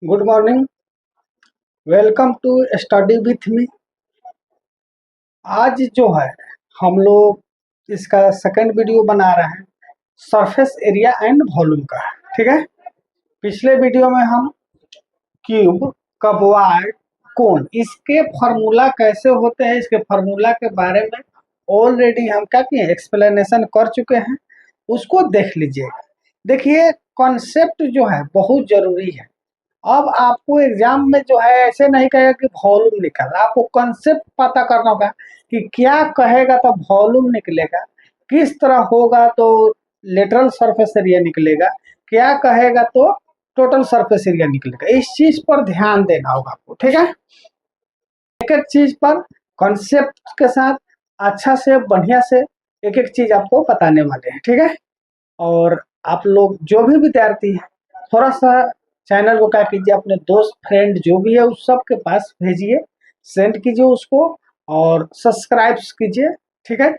Good morning. Welcome to study with me. आज जो है हम लोग इसका सेकंड वीडियो बना रहे हैं सरफेस एरिया एंड वॉल्यूम का। ठीक है, पिछले वीडियो में हम क्यूब, कबवार्ड, कोन, इसके फार्मूला कैसे होते हैं, इसके फार्मूला के बारे में ऑलरेडी हम क्या किए, एक्सप्लेनेशन कर चुके हैं। उसको देख लीजिएगा। देखिए, कॉन्सेप्ट जो है बहुत जरूरी है। अब आपको एग्जाम में जो है ऐसे नहीं कहेगा कि वॉल्यूम निकल, आपको कंसेप्ट पता करना होगा कि क्या कहेगा तो वॉल्यूम निकलेगा, किस तरह होगा तो लेटरल सरफेस एरिया निकलेगा, क्या कहेगा तो टोटल सरफेस एरिया निकलेगा। इस चीज पर ध्यान देना होगा आपको। ठीक है, एक एक चीज पर कॉन्सेप्ट के साथ अच्छा से बढ़िया से एक एक चीज आपको बताने वाले हैं। ठीक है, और आप लोग जो भी विद्यार्थी है थोड़ा सा चैनल को क्या कीजिए, अपने दोस्त फ्रेंड जो भी है उस सब के पास भेजिए, सेंड कीजिए उसको और सब्सक्राइब कीजिए। ठीक है,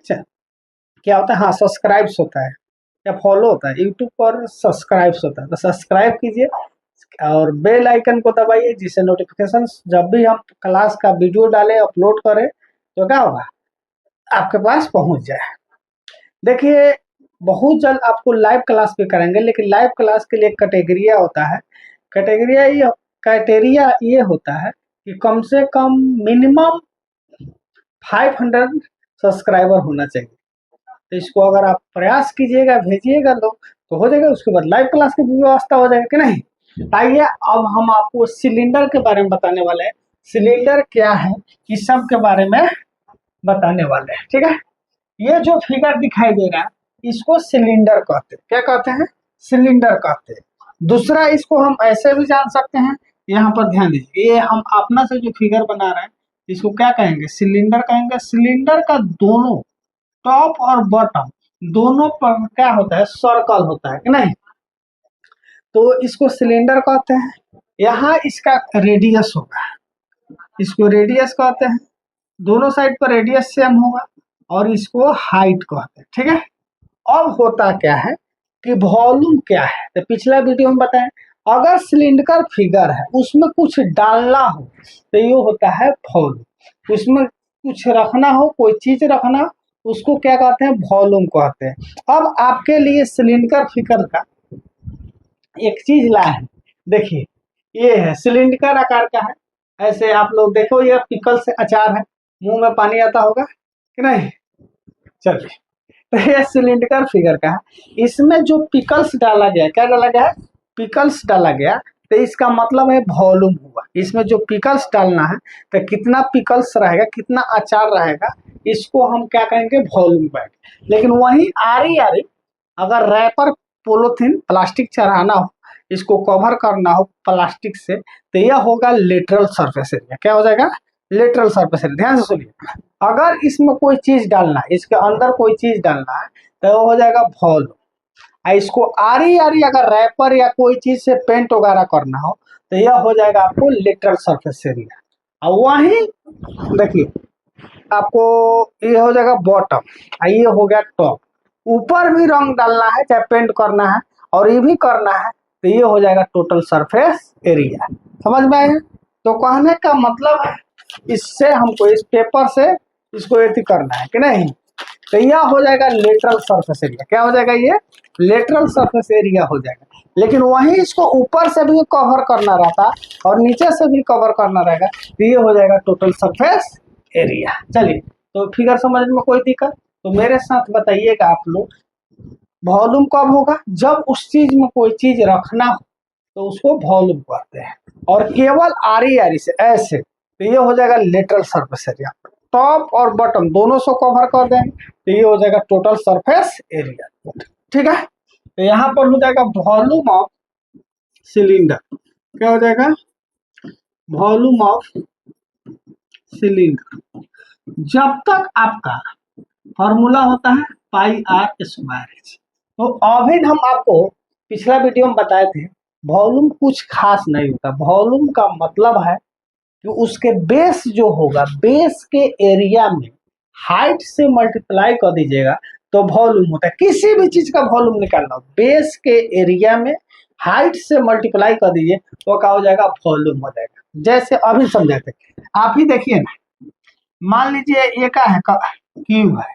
क्या होता है, हाँ सब्सक्राइब्स होता है या फॉलो होता है, यूट्यूब पर सब्सक्राइब्स होता है तो सब्सक्राइब कीजिए और बेल आइकन को दबाइए, जिससे नोटिफिकेशन जब भी हम क्लास का वीडियो डालें अपलोड करें तो क्या होगा, आपके पास पहुंच जाए। देखिए, बहुत जल्द आपको लाइव क्लास भी करेंगे, लेकिन लाइव क्लास के लिए कैटेगरिया होता है। क्राइटेरिया ये होता है कि कम से कम मिनिमम 500 सब्सक्राइबर होना चाहिए। तो इसको अगर आप प्रयास कीजिएगा, भेजिएगा लोग तो हो जाएगा, उसके बाद लाइव क्लास की व्यवस्था हो जाएगा कि नहीं। आइए अब हम आपको सिलेंडर के बारे में बताने वाले हैं। सिलेंडर क्या है इस सब के बारे में बताने वाले हैं। ठीक है, ये जो फिगर दिखाई दे रहा है इसको सिलेंडर कहते हैं। क्या कहते हैं? सिलेंडर कहते हैं। दूसरा, इसको हम ऐसे भी जान सकते हैं, यहाँ पर ध्यान दीजिए, ये हम अपना से जो फिगर बना रहे हैं इसको क्या कहेंगे, सिलेंडर कहेंगे। सिलेंडर का दोनों टॉप और बॉटम दोनों पर क्या होता है, सर्कल होता है कि नहीं, तो इसको सिलेंडर कहते हैं। यहाँ इसका रेडियस होगा, इसको रेडियस कहते हैं, दोनों साइड पर रेडियस सेम होगा और इसको हाइट कहते हैं। ठीक है, अब होता क्या है कि वॉल्यूम क्या है, तो पिछला वीडियो में बताएं, अगर सिलेंडर फिगर है उसमें कुछ डालना हो तो ये होता है वॉल्यूम। उसमें कुछ रखना हो, कोई चीज रखना, उसको क्या कहते हैं, वॉल्यूम कहते हैं। अब आपके लिए सिलेंडर फिगर का एक चीज लाए हैं। देखिए, ये है सिलेंडर आकार का है, ऐसे आप लोग देखो, ये पिकल से अचार है, मुंह में पानी आता होगा कि नहीं। चलिए, तो ये सिलेंडर फिगर का है, इसमें जो पिकल्स डाला गया, क्या डाला गया है, पिकल्स डाला गया, तो इसका मतलब है वॉल्यूम हुआ। इसमें जो पिकल्स डालना है तो कितना पिकल्स रहेगा, कितना अचार रहेगा, इसको हम क्या कहेंगे, वॉल्यूम कहेंगे। लेकिन वही आरी आरी अगर रैपर पोलोथीन प्लास्टिक चढ़ाना हो, इसको कवर करना हो प्लास्टिक से, तो यह होगा लेटरल सरफेस एरिया। क्या हो जाएगा, लेटरल सरफेस एरिया। ध्यान से सुनिए, अगर इसमें कोई चीज डालना है, इसके अंदर कोई चीज डालना है तो वो हो जाएगा वॉल्यूम। इसको आरी आरी अगर रैपर या कोई चीज से पेंट वगैरह करना हो तो यह हो जाएगा आपको लेटरल सरफेस एरिया। और वही देखिए, आपको ये हो जाएगा बॉटम, ये हो गया टॉप। ऊपर भी रंग डालना है, चाहे पेंट करना है और ये भी करना है, तो ये हो जाएगा टोटल सरफेस एरिया। समझ में आएगा? तो कहने का मतलब है, इससे हमको इस पेपर से इसको एथी करना है कि नहीं, तो यह हो जाएगा लेटरल सरफेस एरिया। क्या हो जाएगा, ये लेटरल सरफेस एरिया हो जाएगा। लेकिन वहीं इसको ऊपर से भी कवर करना रहता और नीचे से भी कवर करना रहेगा, तो ये हो जाएगा टोटल सरफेस एरिया। चलिए, तो फिगर समझ में कोई दिक्कत तो मेरे साथ बताइएगा आप लोग। वॉल्यूम कब होगा, जब उस चीज में कोई चीज रखना हो तो उसको वॉल्यूम कहते हैं, और केवल आरी आरी से ऐसे, तो ये हो जाएगा लेटरल सरफेस एरिया। टॉप और बॉटम दोनों से कवर कर देंगे तो ये हो जाएगा टोटल सरफेस एरिया। ठीक है, तो यहाँ पर हो जाएगा वॉल्यूम ऑफ सिलेंडर। क्या हो जाएगा, वॉल्यूम ऑफ सिलेंडर। जब तक आपका फॉर्मूला होता है पाई आर स्क्वायर एच। तो अभी हम आपको पिछला वीडियो में बताए थे, वॉल्यूम कुछ खास नहीं होता। वॉल्यूम का मतलब है कि उसके बेस जो होगा, बेस के एरिया में हाइट से मल्टीप्लाई कर दीजिएगा तो वॉल्यूम होता है। किसी भी चीज का वॉल्यूम निकालना हो, बेस के एरिया में हाइट से मल्टीप्लाई कर दीजिए तो क्या हो जाएगा, वॉल्यूम हो जाएगा। जैसे अभी समझाते, आप ही देखिए ना, मान लीजिए ये का है क्यूब है,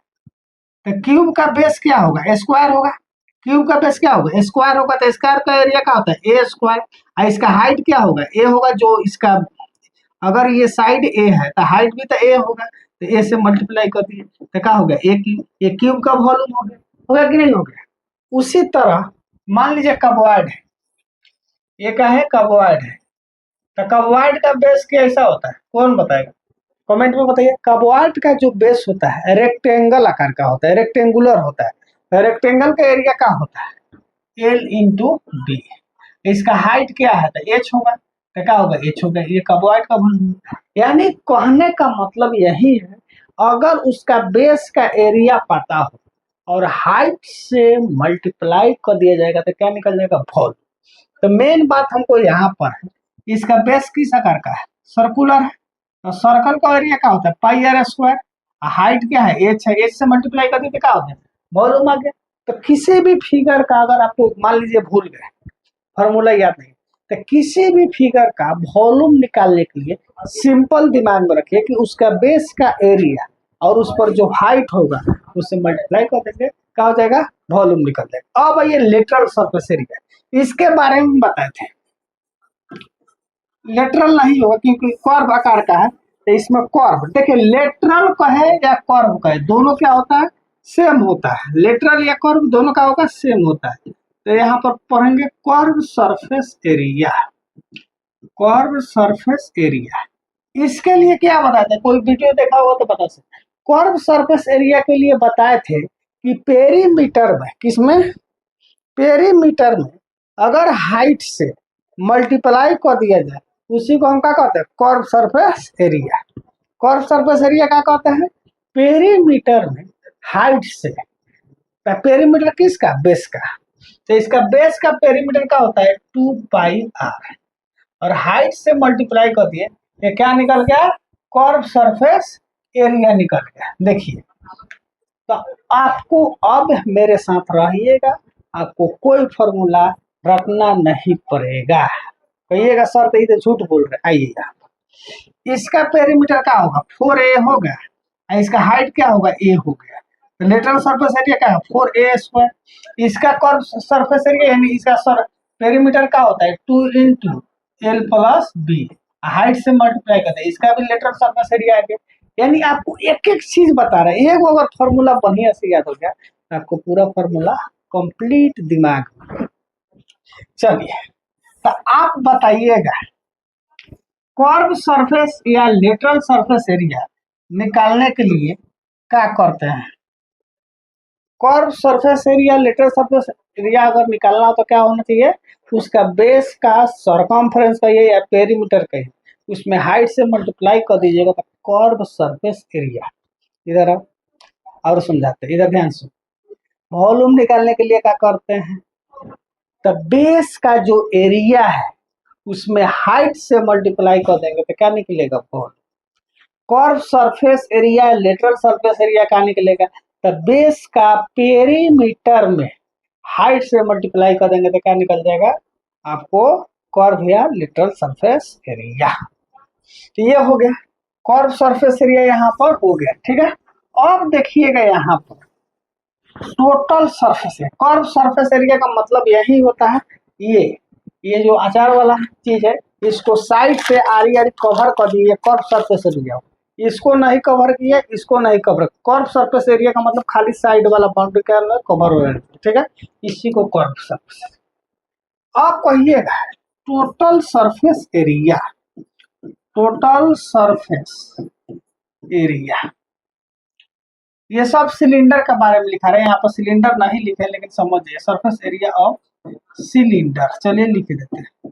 तो क्यूब का बेस क्या होगा, स्क्वायर होगा। क्यूब का बेस क्या होगा, स्क्वायर होगा, तो स्क्वायर का एरिया क्या होता है, ए स्क्वायर। और इसका हाइट क्या होगा, ए होगा। जो इसका अगर ये साइड ए है तो हाइट भी तो ए होगा, तो ए से मल्टीप्लाई कर दिए तो क्या हो गया, ए क्यूब। ये क्यूब का वॉल्यूम हो गया कि नहीं हो गया। उसी तरह मान लीजिए कबॉइड है, ये क्या है, कबॉइड है। तो कबॉइड का बेस कैसा होता है, कौन बताएगा, कमेंट में बताइए। कबॉइड का जो बेस होता है रेक्टेंगल आकार का होता है, रेक्टेंगुलर होता है। रेक्टेंगल का एरिया क्या होता है, एल इंटू बी। इसका हाइट क्या है, तो एच होगा, तो क्या होगा, एच होगा। ये कबॉइड का यानी कहने का मतलब यही है, अगर उसका बेस का एरिया पता हो और हाइट से मल्टीप्लाई कर दिया जाएगा तो क्या निकल जाएगा, वॉल्यूम। तो मेन बात हमको यहाँ पर है, इसका बेस किस आकार का है, सर्कुलर है। तो सर्कल का एरिया क्या होता है, पाई आर स्क्वायर। हाइट क्या है, एच है, एच से मल्टीप्लाई कर देते क्या होता है, वॉल्यूम आ गया। तो किसी भी फिगर का अगर आपको मान लीजिए भूल गए, फॉर्मूला याद नहीं, तो किसी भी फिगर का वॉल्यूम निकालने के लिए सिंपल दिमाग में रखिए कि उसका बेस का एरिया और उस पर जो हाइट होगा उससे मल्टीप्लाई कर देंगे, क्या हो जाएगा, वॉल्यूम निकल जाएगा। अब ये लेटरल सरफेस एरिया, इसके बारे में बताए थे। लेटरल नहीं होगा क्योंकि कर्व आकार का है, तो इसमें कर्व देखिए, लेटरल कहे या कर्व कहे, दोनों क्या होता है, सेम होता है। लेटरल या कर्व दोनों का होगा, सेम होता है। तो यहाँ पर पढ़ेंगे curve surface area. Curve surface area, इसके लिए क्या बताए थे, कोई वीडियो देखा होगा तो बता सकते। कर्व सरफेस एरिया के लिए बताए थे कि पेरीमीटर में, किसमें, पेरीमीटर में अगर हाइट से मल्टीप्लाई कर दिया जाए उसी को हम क्या कहते हैं, curve surface area. Curve surface area क्या कहते हैं, पेरीमीटर में हाइट से, पेरीमीटर किसका, बेस का। तो इसका बेस का पेरीमीटर क्या होता है, 2πr, और हाइट से मल्टीप्लाई कर दिए, ये क्या निकल गया, कर्व सरफेस एरिया निकल गया। देखिए, तो आपको अब मेरे साथ रहिएगा, आपको कोई फॉर्मूला रखना नहीं पड़ेगा। कहिएगा सर तो इधर झूठ बोल रहे, आइएगा। इसका पेरीमीटर क्या होगा, 4a होगा, और इसका हाइट क्या होगा, a हो गया। तो लेटरल सरफेस एरिया क्या है, 4a स्क्वायर। इसका कर्व सरफेस एरिया यानी इसका पेरीमीटर क्या होता है, 2 into L plus B, height से मल्टीप्लाई करते हैं, इसका भी लेटरल सरफेस एरिया आ गया। यानी आपको एक एक चीज बता रहे हैं, एक अगर फॉर्मूला बढ़िया से याद हो गया तो आपको पूरा फॉर्मूला कंप्लीट दिमाग में। चलिए, तो आप बताइएगा, कर्व सरफेस या लेटरल सरफेस एरिया निकालने के लिए क्या करते हैं। Curve surface area, lateral surface area अगर निकालना हो तो क्या होना चाहिए, उसका बेस का सरकमफ्रेंस कहिए या पेरीमीटर कहिए, उसमें हाइट से मल्टीप्लाई कर दीजिएगा तो कर्व सरफेस एरिया। इधर आओ और समझाते हैं, इधर ध्यान से। वॉल्यूम निकालने के लिए क्या करते हैं, तो बेस का जो एरिया है उसमें हाइट से मल्टीप्लाई कर देंगे तो क्या निकलेगा, volume. Curve surface area, lateral surface area क्या निकलेगा, तो बेस का पेरीमीटर में हाइट से मल्टीप्लाई कर देंगे तो क्या निकल जाएगा, आपको कर्व या लेटरल सरफेस एरिया। तो ये हो गया कर्व सरफेस एरिया, यहाँ पर हो गया, ठीक है। अब देखिएगा यहाँ पर टोटल सरफेस है। कर्व सरफेस एरिया का मतलब यही होता है, ये जो अचार वाला चीज है, इसको साइड से आरी आरी कवर कर दिए, कर्व सरफेस एरिया। इसको नहीं कवर किया, इसको नहीं कवर, कर्व सरफेस एरिया का मतलब खाली साइड वाला बाउंड्री के अंदर कवर हो रहा है, ठीक है, इसी को कर्व सरफेस। अब कहिएगा total surface area, total surface area, ये सब सिलेंडर के बारे में लिखा रहे हैं, यहाँ पर सिलेंडर नहीं लिखे लेकिन समझिए, सरफेस एरिया ऑफ सिलेंडर। चलिए लिख देते हैं।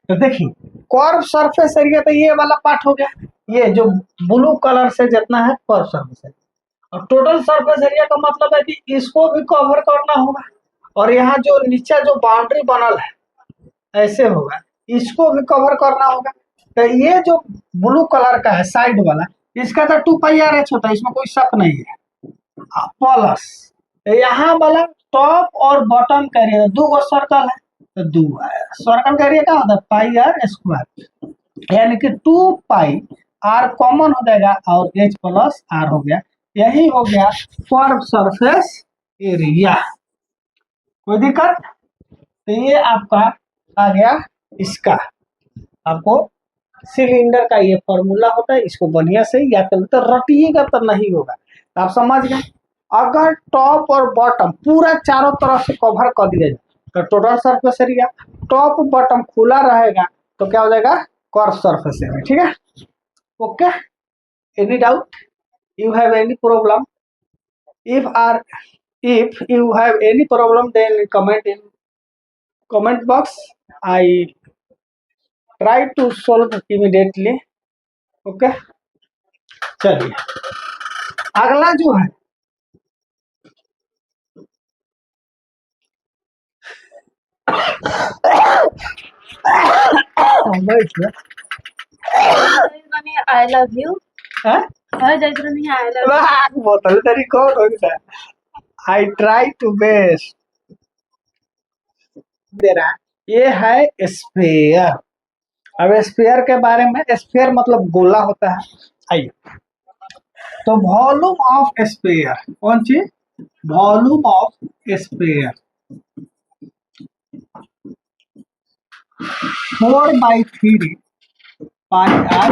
तो देखिए कर्व सरफेस एरिया, तो ये वाला पार्ट हो गया, ये जो ब्लू कलर से जितना है कर्व सरफेस एरिया। और टोटल सरफेस एरिया का मतलब है कि इसको भी कवर करना होगा, और यहाँ जो नीचे जो बाउंड्री बनल है ऐसे होगा, इसको भी कवर करना होगा। तो ये जो ब्लू कलर का है साइड वाला, इसका तो 2πr होता है, इसमें कोई शक नहीं है, प्लस यहाँ वाला टॉप और बॉटम का एरिया, दो गो सर्कल है तो दो आया, सर्कल का एरिया क्या होता है पाई आर स्क्वायर, यानी कि 2 पाई आर कॉमन हो जाएगा और एच प्लस आर हो गया, यही हो गया कर्व सरफेस एरिया। कोई दिक्कत? तो ये आपका आ गया इसका, आपको सिलेंडर का ये फॉर्मूला होता है, इसको बढ़िया से याद कर लेते, रटिएगा तो नहीं होगा। तो आप समझ गए, अगर टॉप और बॉटम पूरा चारों तरफ से कवर कर दिया जाए तो total surface area, top bottom खुला रहेगा तो क्या हो जाएगा कर्व सरफेस एरिया। ठीक है, okay, any doubt, you have any problem? if you have any problem then comment in comment box, I try to solve immediately। Okay, चलिए अगला जो है आई लव यू बोतल तेरी कौन होता है, आई ट्राई टू बेस्ट दे रहा है, ये है स्फीयर। अब स्फीयर के बारे में, स्फीयर मतलब गोला होता है। आइए, तो वॉल्यूम ऑफ स्फीयर, कौन चीज, volume of sphere 4/3 pi R,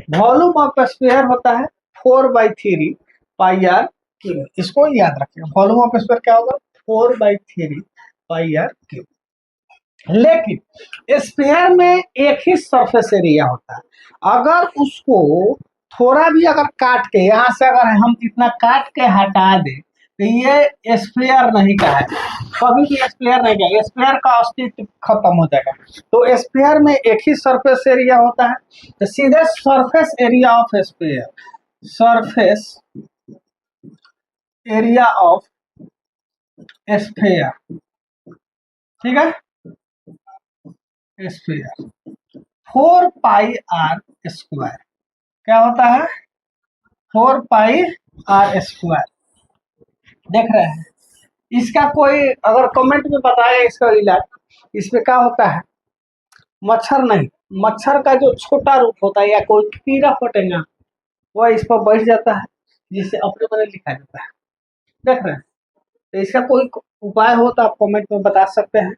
volume of sphere होता है 4/3 पाई आर क्यूब। इसको याद रखिए, वॉल्यूम ऑफ स्फीयर क्या होगा 4/3 पाई आर क्यूब। लेकिन स्फीयर में एक ही सरफेस एरिया होता है, अगर उसको थोड़ा भी अगर काट के, यहाँ से अगर हम इतना काट के हटा दें तो ये स्फीयर नहीं का है, कभी भी स्फीयर नहीं का, स्फीयर का अस्तित्व खत्म हो जाएगा। तो स्फीयर में एक ही सरफेस एरिया होता है, तो सीधे surface area of sphere, surface area of sphere, ठीक है, स्फीयर 4 पाई आर स्क्वायर, क्या होता है 4 पाई आर स्क्वायर। देख रहे हैं, इसका कोई अगर कमेंट में बताया इसका इलाज, इसमें क्या होता है, मच्छर नहीं, मच्छर का जो छोटा रूप होता है या कोई कीड़ा फटेगा वह इस पर बैठ जाता है, जिससे अपने बने लिखा जाता है। देख रहे हैं, तो इसका कोई उपाय हो तो आप कमेंट में बता सकते हैं।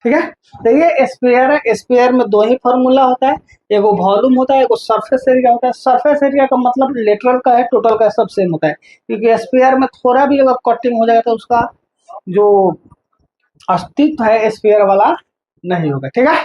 ठीक है, तो ये स्फीयर है, स्फीयर में दो ही फॉर्मूला होता है, एगो वॉल्यूम होता है, एगो सरफेस एरिया होता है। सरफेस एरिया का मतलब लेटरल का है, टोटल का सब सेम होता है, क्योंकि स्फीयर में थोड़ा भी अगर कटिंग हो जाएगा तो उसका जो अस्तित्व है स्फीयर वाला नहीं होगा। ठीक है।